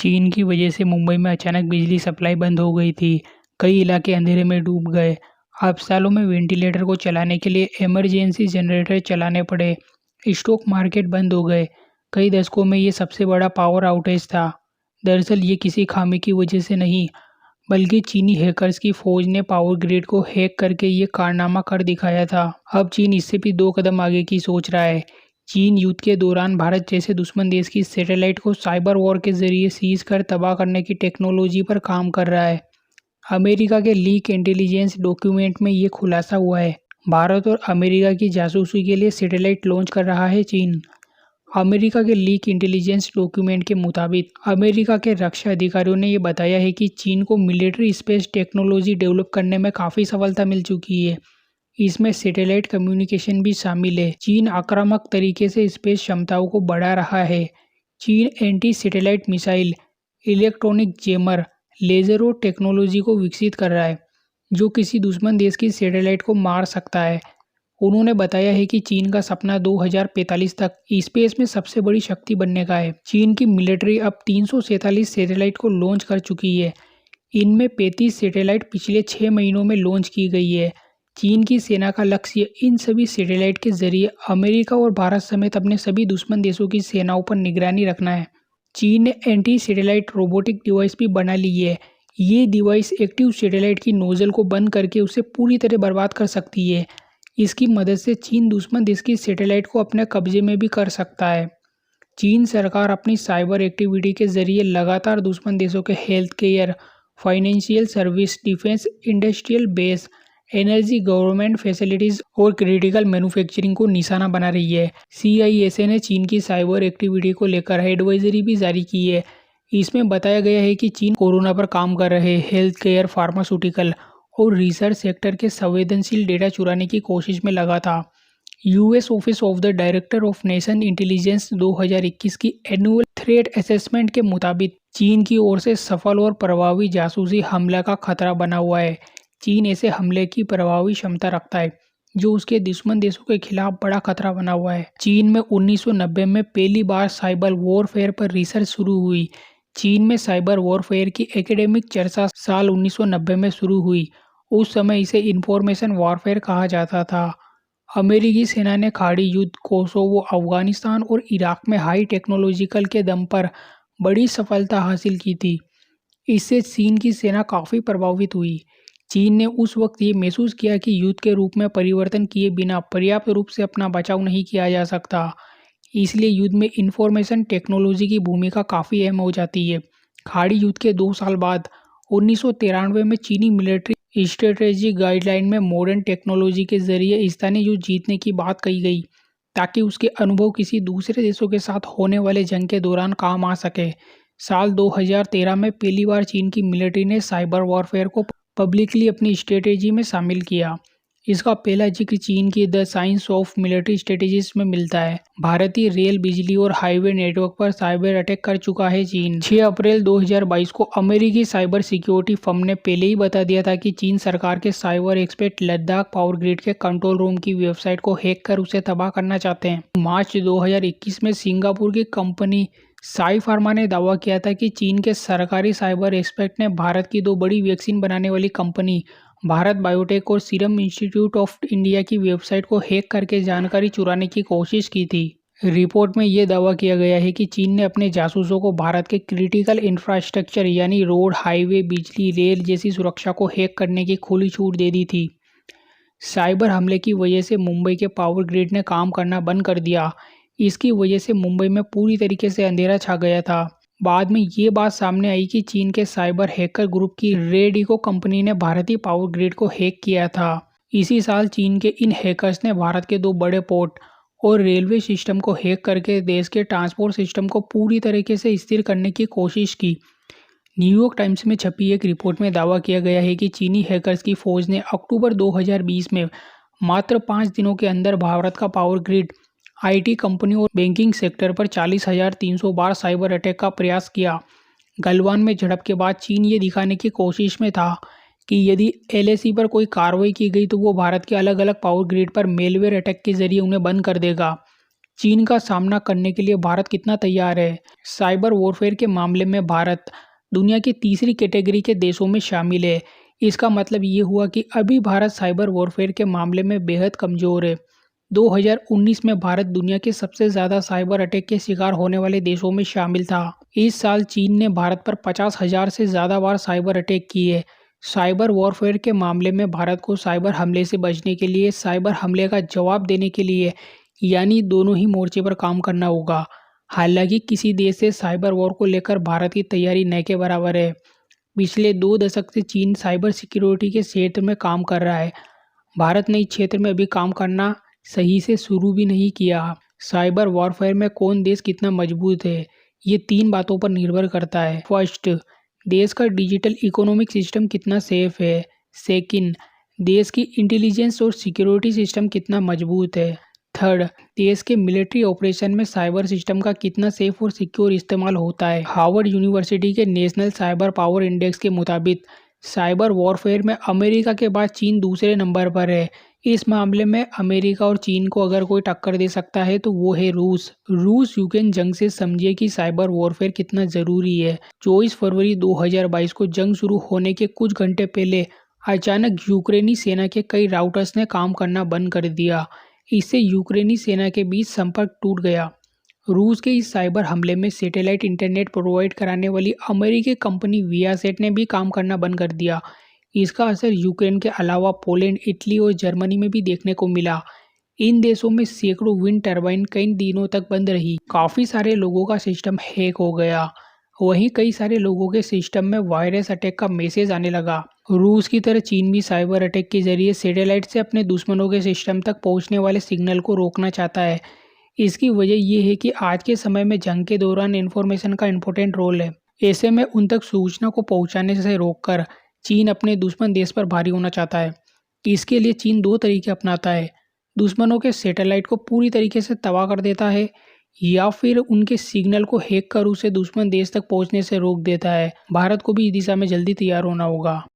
चीन की वजह से मुंबई में अचानक बिजली सप्लाई बंद हो गई थी। कई इलाके अंधेरे में डूब गए। अस्पतालों में वेंटिलेटर को चलाने के लिए इमरजेंसी जनरेटर चलाने पड़े। स्टॉक मार्केट बंद हो गए। कई दशकों में ये सबसे बड़ा पावर आउटेज था। दरअसल ये किसी खामी की वजह से नहीं, बल्कि चीनी हैकर्स की फौज ने पावर ग्रिड को हैक करके ये कारनामा कर दिखाया था। अब चीन इससे भी 2 कदम आगे की सोच रहा है। चीन युद्ध के दौरान भारत जैसे दुश्मन देश की सैटेलाइट को साइबर वॉर के जरिए सीज कर तबाह करने की टेक्नोलॉजी पर काम कर रहा है। अमेरिका के लीक इंटेलिजेंस डॉक्यूमेंट में ये खुलासा हुआ है। भारत और अमेरिका की जासूसी के लिए सैटेलाइट लॉन्च कर रहा है चीन। अमेरिका के लीक इंटेलिजेंस डॉक्यूमेंट के मुताबिक अमेरिका के रक्षा अधिकारियों ने ये बताया है कि चीन को मिलिट्री स्पेस टेक्नोलॉजी डेवलप करने में काफ़ी सफलता मिल चुकी है। इसमें सैटेलाइट कम्युनिकेशन भी शामिल है। चीन आक्रामक तरीके से स्पेस क्षमताओं को बढ़ा रहा है। चीन anti satellite missile, electronic jammer, laser और टेक्नोलॉजी को विकसित कर रहा है, जो किसी दुश्मन देश की सैटेलाइट को मार सकता है। उन्होंने बताया है कि चीन का सपना 2045 तक स्पेस में सबसे बड़ी शक्ति बनने का है। चीन की मिलिट्री अब 347 सैटेलाइट को लॉन्च कर चुकी है। इनमें 35 सैटेलाइट पिछले 6 महीनों में लॉन्च की गई है। चीन की सेना का लक्ष्य इन सभी सैटेलाइट के जरिए अमेरिका और भारत समेत अपने सभी दुश्मन देशों की सेनाओं पर निगरानी रखना है। चीन ने एंटी सैटेलाइट रोबोटिक डिवाइस भी बना ली है। ये डिवाइस एक्टिव सैटेलाइट की नोजल को बंद करके उसे पूरी तरह बर्बाद कर सकती है। इसकी मदद से चीन दुश्मन देश की सैटेलाइट को अपने कब्जे में भी कर सकता है। चीन सरकार अपनी साइबर एक्टिविटी के जरिए लगातार दुश्मन देशों के health care, financial service, defence, industrial base, energy, government facilities और क्रिटिकल मैन्युफैक्चरिंग को निशाना बना रही है। CISA ने चीन की साइबर एक्टिविटी को लेकर एडवाइजरी भी जारी की है। इसमें बताया गया है कि चीन कोरोना पर काम कर रहे हेल्थ केयर, फार्मास्यूटिकल और रिसर्च सेक्टर के संवेदनशील डेटा चुराने की कोशिश में लगा था। US office of the director of nation intelligence 2021 की एनुअल थ्रेट असेसमेंट के मुताबिक चीन की ओर से सफल और प्रभावी जासूसी हमला का खतरा बना हुआ है। चीन ऐसे हमले की प्रभावी क्षमता रखता है जो उसके दुश्मन देशों के खिलाफ बड़ा खतरा बना हुआ है। चीन में 1990 में पहली बार साइबर वॉरफेयर पर रिसर्च शुरू हुई। चीन में साइबर वॉरफेयर की एकेडमिक चर्चा साल 1990 में शुरू हुई। उस समय इसे इंफॉर्मेशन वॉरफेयर कहा जाता था। अमेरिकी सेना ने खाड़ी युद्ध, कोसोवो, अफगानिस्तान और इराक में हाई टेक्नोलॉजिकल के दम पर बड़ी सफलता हासिल की थी। इससे चीन की सेना काफ़ी प्रभावित हुई। चीन ने उस वक्त ये महसूस किया कि युद्ध के रूप में परिवर्तन किए बिना पर्याप्त रूप से अपना बचाव नहीं किया जा सकता। इसलिए युद्ध में इंफॉर्मेशन टेक्नोलॉजी की भूमिका काफ़ी अहम हो जाती है। खाड़ी युद्ध के 2 साल बाद 1993 में चीनी मिलिट्री स्ट्रेटेजी गाइडलाइन में मॉडर्न टेक्नोलॉजी के जरिए स्थानीय युद्ध जीतने की बात कही गई, ताकि उसके अनुभव किसी दूसरे देशों के साथ होने वाले जंग के दौरान काम आ सके। साल 2013 में पहली बार चीन की मिलिट्री ने साइबर वॉरफेयर को पब्लिकली अपनी स्ट्रेटेजी में शामिल किया। इसका पहला जिक्र चीन की the science of military strategies में मिलता है। भारतीय रेल, बिजली और हाईवे नेटवर्क पर साइबर अटैक कर चुका है चीन। 6 अप्रैल 2022 को अमेरिकी साइबर सिक्योरिटी फर्म ने पहले ही बता दिया था कि चीन सरकार के cyber expert Ladakh power grid के कंट्रोल रूम की वेबसाइट को हैक कर उसे तबाह करना चाहते हैं। मार्च 2021 में सिंगापुर की कंपनी साई फार्मा ने दावा किया था कि चीन के सरकारी साइबर एक्सपर्ट ने भारत की 2 बड़ी वैक्सीन बनाने वाली कंपनी भारत बायोटेक और सीरम इंस्टीट्यूट ऑफ इंडिया की वेबसाइट को हैक करके जानकारी चुराने की कोशिश की थी। रिपोर्ट में यह दावा किया गया है कि चीन ने अपने जासूसों को भारत के क्रिटिकल इंफ्रास्ट्रक्चर यानी रोड, हाईवे, बिजली, रेल जैसी सुरक्षा को हैक करने की खुली छूट दे दी थी। साइबर हमले की वजह से मुंबई के पावर ग्रिड ने काम करना बंद कर दिया। इसकी वजह से मुंबई में पूरी तरीके से अंधेरा छा गया था। बाद में ये बात सामने आई कि चीन के साइबर हैकर ग्रुप की रेडिको कंपनी ने भारतीय पावर ग्रिड को हैक किया था। इसी साल चीन के इन हैकर्स ने भारत के 2 बड़े पोर्ट और रेलवे सिस्टम को हैक करके देश के ट्रांसपोर्ट सिस्टम को पूरी तरीके से स्थिर करने की कोशिश की। न्यूयॉर्क टाइम्स में छपी एक रिपोर्ट में दावा किया गया है कि चीनी हैकर्स की फौज ने अक्टूबर 2020 में मात्र 5 दिनों के अंदर भारत का पावर ग्रिड, IT कंपनी और बैंकिंग सेक्टर पर 40,300 बार साइबर अटैक का प्रयास किया। गलवान में झड़प के बाद चीन ये दिखाने की कोशिश में था कि यदि LAC पर कोई कार्रवाई की गई तो वो भारत के अलग अलग पावर ग्रिड पर मेलवेयर अटैक के जरिए उन्हें बंद कर देगा। चीन का सामना करने के लिए भारत कितना तैयार है? साइबर वॉरफेयर के मामले में भारत दुनिया की तीसरी कैटेगरी के देशों में शामिल है। इसका मतलब ये हुआ कि अभी भारत साइबर वॉरफेयर के मामले में बेहद कमज़ोर है। 2019 में भारत दुनिया के सबसे ज़्यादा साइबर अटैक के शिकार होने वाले देशों में शामिल था। इस साल चीन ने भारत पर 50,000 से ज़्यादा बार साइबर अटैक किए। साइबर वॉरफेयर के मामले में भारत को साइबर हमले से बचने के लिए, साइबर हमले का जवाब देने के लिए यानी दोनों ही मोर्चे पर काम करना होगा। हालांकि किसी देश से साइबर वॉर को लेकर भारत की तैयारी न के बराबर है। पिछले 2 दशक से चीन साइबर सिक्योरिटी के क्षेत्र में काम कर रहा है। भारत ने इस क्षेत्र में अभी काम करना सही से शुरू भी नहीं किया। साइबर वॉरफेयर में कौन देश कितना मजबूत है, ये 3 बातों पर निर्भर करता है। फर्स्ट, देश का डिजिटल इकोनॉमिक सिस्टम कितना सेफ है। सेकंड, देश की इंटेलिजेंस और सिक्योरिटी सिस्टम कितना मजबूत है। थर्ड, देश के मिलिट्री ऑपरेशन में साइबर सिस्टम का कितना सेफ और सिक्योर इस्तेमाल होता है। हार्वर्ड यूनिवर्सिटी के नेशनल साइबर पावर इंडेक्स के मुताबिक साइबर वॉरफेयर में अमेरिका के बाद चीन दूसरे नंबर पर है। इस मामले में अमेरिका और चीन को अगर कोई टक्कर दे सकता है तो वो है रूस। रूस यूक्रेन जंग से समझिए कि साइबर वॉरफेयर कितना ज़रूरी है। 24 फरवरी 2022 को जंग शुरू होने के कुछ घंटे पहले अचानक यूक्रेनी सेना के कई राउटर्स ने काम करना बंद कर दिया। इससे यूक्रेनी सेना के बीच संपर्क टूट गया। रूस के इस साइबर हमले में सैटेलाइट इंटरनेट प्रोवाइड कराने वाली अमेरिकी कंपनी वियासेट ने भी काम करना बंद कर दिया। इसका असर यूक्रेन के अलावा पोलैंड, इटली और जर्मनी में भी देखने को मिला। इन देशों में सैकड़ों विंड टर्बाइन कई दिनों तक बंद रही। काफ़ी सारे लोगों का सिस्टम हैक हो गया। वहीं कई सारे लोगों के सिस्टम में वायरस अटैक का मैसेज आने लगा। रूस की तरह चीन भी साइबर अटैक के जरिए सैटेलाइट से अपने दुश्मनों के सिस्टम तक पहुंचने वाले सिग्नल को रोकना चाहता है। इसकी वजह यह है कि आज के समय में जंग के दौरान इंफॉर्मेशन का इम्पोर्टेंट रोल है। ऐसे में उन तक सूचना को पहुंचाने से रोककर चीन अपने दुश्मन देश पर भारी होना चाहता है। इसके लिए चीन 2 तरीके अपनाता है। दुश्मनों के सैटेलाइट को पूरी तरीके से तबाह कर देता है या फिर उनके सिग्नल को हैक कर उसे दुश्मन देश तक पहुंचने से रोक देता है। भारत को भी इस दिशा में जल्दी तैयार होना होगा।